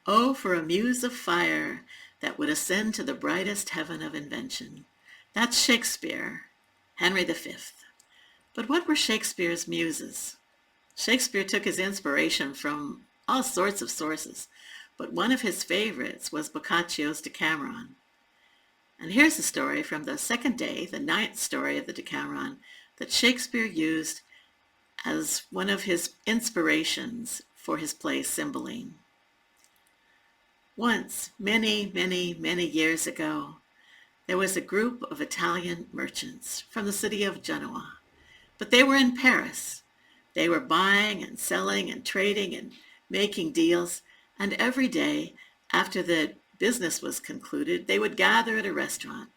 Oh, for a muse of fire that would ascend to the brightest heaven of invention. That's Shakespeare, Henry V. But what were Shakespeare's muses? Shakespeare took his inspiration from all sorts of sources, but one of his favorites was Boccaccio's Decameron. And here's a story from the second day, the ninth story of the Decameron, that Shakespeare used as one of his inspirations for his play Cymbeline. Once, many, many, many years ago, there was a group of Italian merchants from the city of Genoa, but they were in Paris. They were buying and selling and trading and making deals, and every day after the business was concluded, they would gather at a restaurant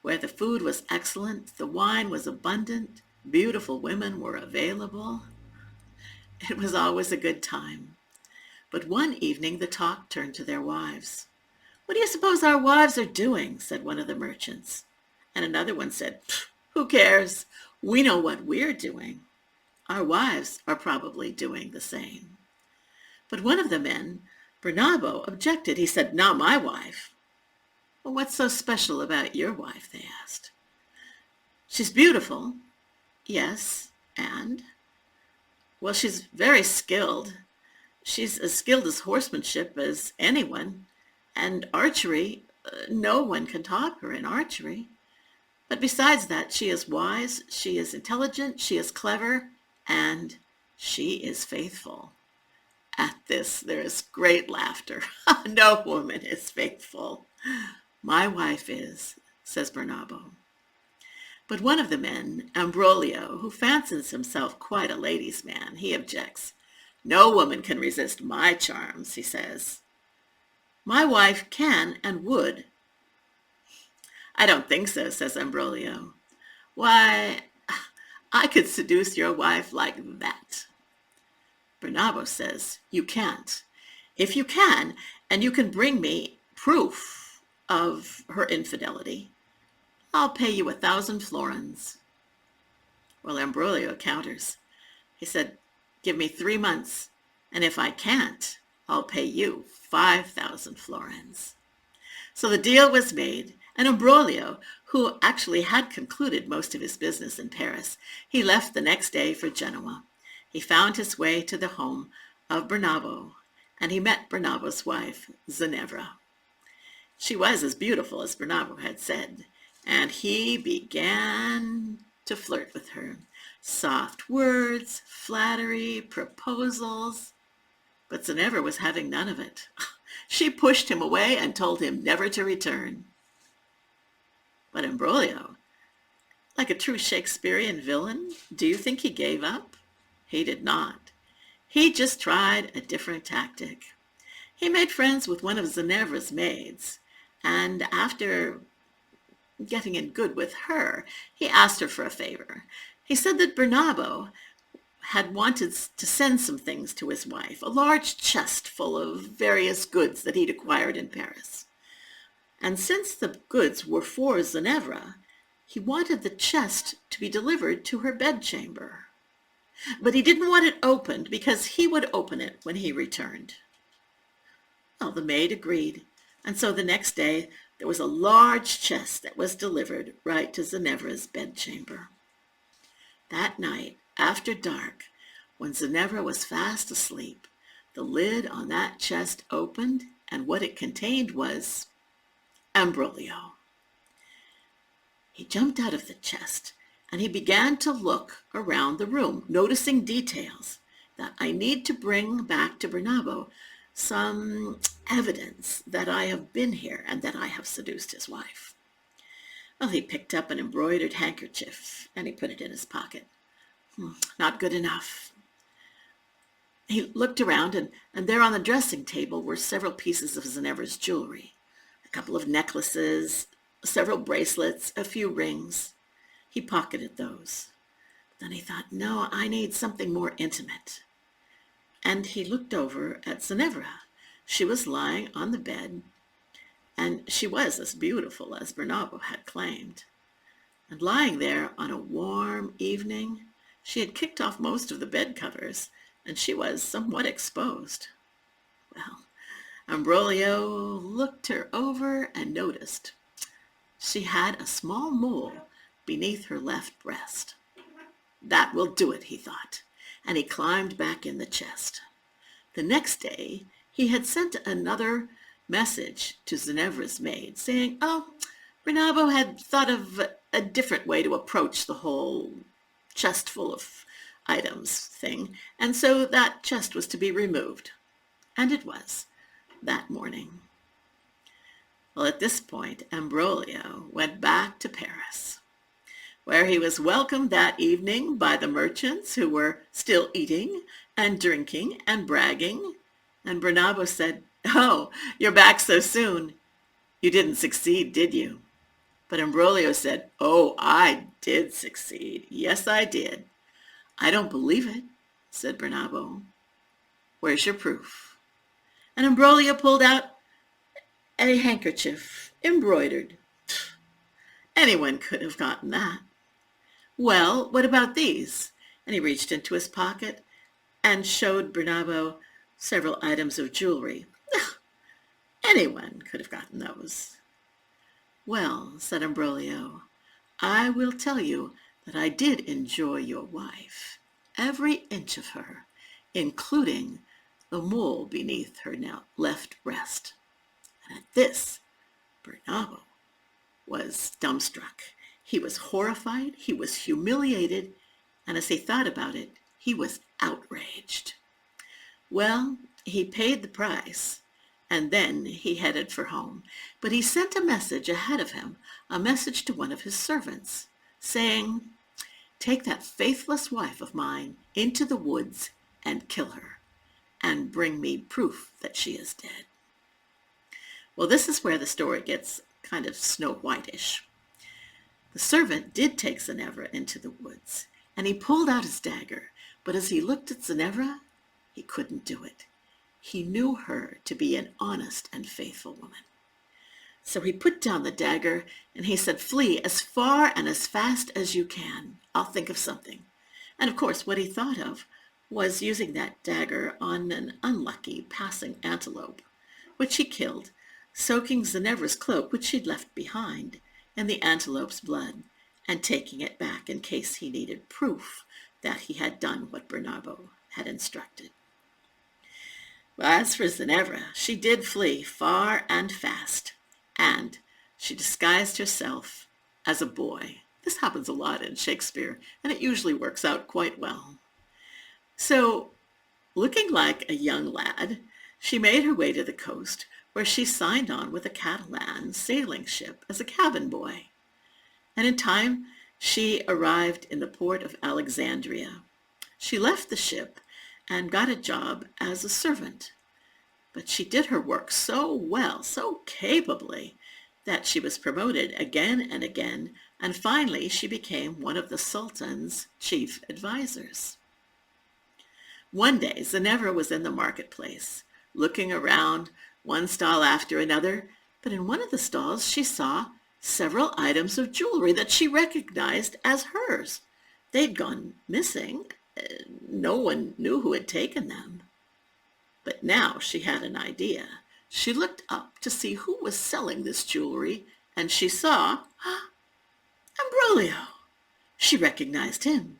where the food was excellent, the wine was abundant, beautiful women were available. It was always a good time. But one evening the talk turned to their wives. "What do you suppose our wives are doing?" said one of the merchants. And another one said, "Who cares? We know what we're doing. Our wives are probably doing the same." But one of the men, Bernabo, objected. He said, "Not my wife." "Well, what's so special about your wife?" they asked. "She's beautiful." "Yes, and?" "Well, she's very skilled. She's as skilled as horsemanship as anyone, and archery, no one can top her in archery. But besides that, she is wise, she is intelligent, she is clever, and she is faithful." At this, there is great laughter. "No woman is faithful." "My wife is," says Bernabo. But one of the men, Ambroglio, who fancies himself quite a ladies' man, he objects. "No woman can resist my charms," he says. "My wife can and would." "I don't think so," says Ambroglio. "Why, I could seduce your wife like that." Bernabo says, "You can't. If you can, and you can bring me proof of her infidelity, I'll pay you 1,000 florins. Well, Ambroglio counters. He said, "Give me 3 months, and if I can't, I'll pay you 5,000 florins." So the deal was made, and Ambroglio, who actually had concluded most of his business in Paris, he left the next day for Genoa. He found his way to the home of Bernabo, and he met Bernabo's wife, Zenevra. She was as beautiful as Bernabo had said, and he began to flirt with her. Soft words, flattery, proposals. But Zenevra was having none of it. She pushed him away and told him never to return. But Ambroglio, like a true Shakespearean villain, do you think he gave up? He did not. He just tried a different tactic. He made friends with one of Zenevra's maids, and after getting in good with her, he asked her for a favor. He said that Bernabo had wanted to send some things to his wife, a large chest full of various goods that he'd acquired in Paris. And since the goods were for Zenevra, he wanted the chest to be delivered to her bedchamber. But he didn't want it opened because he would open it when he returned. Well, the maid agreed, and so the next day there was a large chest that was delivered right to Zenevra's bedchamber. That night, after dark, when Zenevra was fast asleep, the lid on that chest opened, and what it contained was Ambroglio. He jumped out of the chest, and he began to look around the room, noticing details that I need to bring back to Bernabo, some evidence that I have been here and that I have seduced his wife. Well, he picked up an embroidered handkerchief and he put it in his pocket. Not good enough. He looked around, and there on the dressing table were several pieces of Zenevra's jewelry, a couple of necklaces, several bracelets, a few rings. He pocketed those. Then he thought, no, I need something more intimate. And he looked over at Zenevra. She was lying on the bed, and she was as beautiful as Bernabo had claimed. And lying there on a warm evening, she had kicked off most of the bed covers, and she was somewhat exposed. Well, Ambrogio looked her over and noticed she had a small mole beneath her left breast. That will do it, he thought, and he climbed back in the chest. The next day, he had sent another message to Zenevra's maid, saying, Bernabo had thought of a different way to approach the whole chest full of items thing, and so that chest was to be removed. And it was, that morning. Well, at this point, Ambroglio went back to Paris, where he was welcomed that evening by the merchants who were still eating and drinking and bragging. And Bernabo said, "Oh, you're back so soon. You didn't succeed, did you?" But Ambrogio said, "Oh, I did succeed. Yes, I did." "I don't believe it," said Bernabo. "Where's your proof?" And Ambrogio pulled out a handkerchief embroidered. Anyone could have gotten that. "Well, what about these?" And he reached into his pocket and showed Bernabo several items of jewelry. Anyone could have gotten those. "Well," said Ambrogio, "I will tell you that I did enjoy your wife, every inch of her, including the mole beneath her left breast." And at this, Bernabo was dumbstruck. He was horrified, he was humiliated, and as he thought about it, he was outraged. Well, he paid the price, and then he headed for home. But he sent a message ahead of him, a message to one of his servants, saying, "Take that faithless wife of mine into the woods and kill her, and bring me proof that she is dead." Well, this is where the story gets kind of Snow White-ish. The servant did take Zenevra into the woods, and he pulled out his dagger, but as he looked at Zenevra, he couldn't do it. He knew her to be an honest and faithful woman. So he put down the dagger, and he said, "Flee as far and as fast as you can. I'll think of something." And of course, what he thought of was using that dagger on an unlucky passing antelope, which he killed, soaking Zenevra's cloak, which she'd left behind, in the antelope's blood, and taking it back in case he needed proof that he had done what Bernabo had instructed. Well, as for Zenevra, she did flee far and fast, and she disguised herself as a boy. This happens a lot in Shakespeare, and it usually works out quite well. So, looking like a young lad, she made her way to the coast, where she signed on with a Catalan sailing ship as a cabin boy. And in time, she arrived in the port of Alexandria. She left the ship and got a job as a servant. But she did her work so well, so capably, that she was promoted again and again, and finally she became one of the Sultan's chief advisors. One day, Zenevra was in the marketplace, looking around one stall after another, but in one of the stalls she saw several items of jewelry that she recognized as hers. They'd gone missing. No one knew who had taken them. But now she had an idea. She looked up to see who was selling this jewelry, and she saw Ambroglio. She recognized him,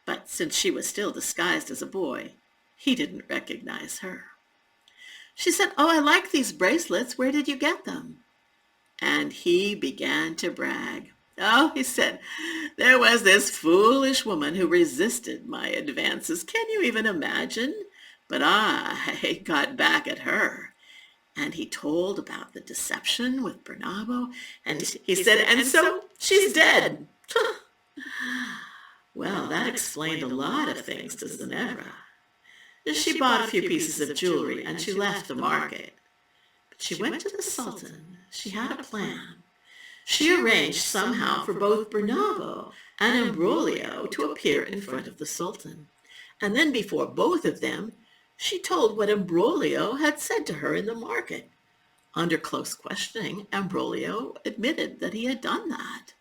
but since she was still disguised as a boy, he didn't recognize her. She said, "Oh, I like these bracelets. Where did you get them?" And he began to brag. "Oh," he said, "there was this foolish woman who resisted my advances. Can you even imagine? But I got back at her." And he told about the deception with Bernabo, and he said, "And so she's dead." Well, that explained a lot of things to Zenevra. She bought a few pieces of jewelry and she left the market. But she went to the Sultan. She had a plan. She arranged somehow for both Bernabo and Ambroglio to appear in front of the Sultan. And then before both of them, she told what Ambroglio had said to her in the market. Under close questioning, Ambroglio admitted that he had done that.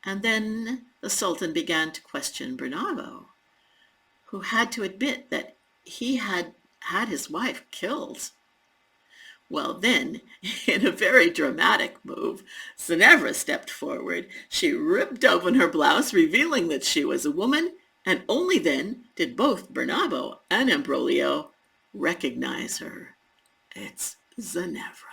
And then the Sultan began to question Bernabo, who had to admit that he had had his wife killed. Well, then, in a very dramatic move, Zenevra stepped forward. She ripped open her blouse, revealing that she was a woman, and only then did both Bernabo and Ambroglio recognize her. It's Zenevra.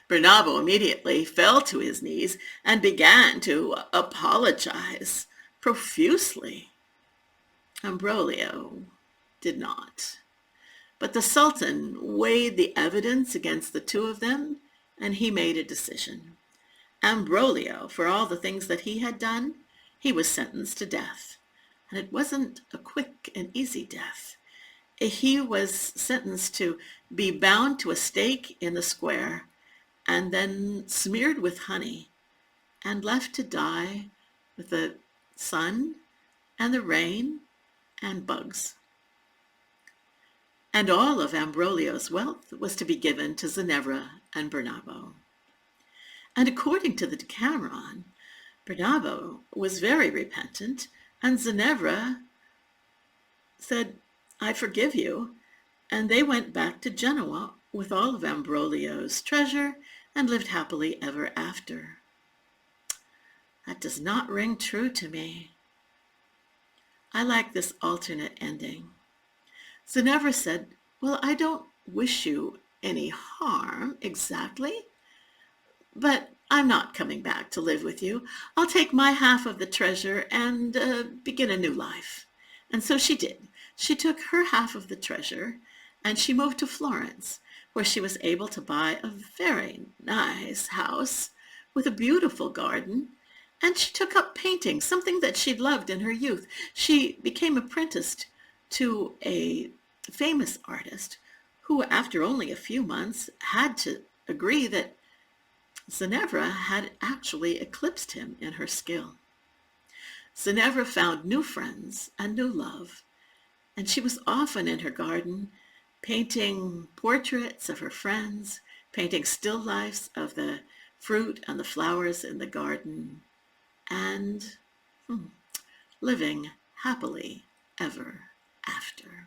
Bernabo immediately fell to his knees and began to apologize profusely. Ambroglio did not. But the Sultan weighed the evidence against the two of them, and he made a decision. Ambroglio, for all the things that he had done, he was sentenced to death. And it wasn't a quick and easy death. He was sentenced to be bound to a stake in the square and then smeared with honey and left to die with the sun and the rain and bugs. And all of Ambroglio's wealth was to be given to Zenevra and Bernabo. And according to the Decameron, Bernabo was very repentant, and Zenevra said, "I forgive you," and they went back to Genoa with all of Ambroglio's treasure and lived happily ever after. That does not ring true to me. I like this alternate ending. Zenevra said, "Well, I don't wish you any harm exactly, but I'm not coming back to live with you. I'll take my half of the treasure and begin a new life." And so she did. She took her half of the treasure and she moved to Florence, where she was able to buy a very nice house with a beautiful garden, and she took up painting, something that she'd loved in her youth. She became apprenticed to a famous artist who, after only a few months, had to agree that Zenevra had actually eclipsed him in her skill. Zenevra found new friends and new love, and she was often in her garden painting portraits of her friends, painting still lifes of the fruit and the flowers in the garden, and living happily ever after.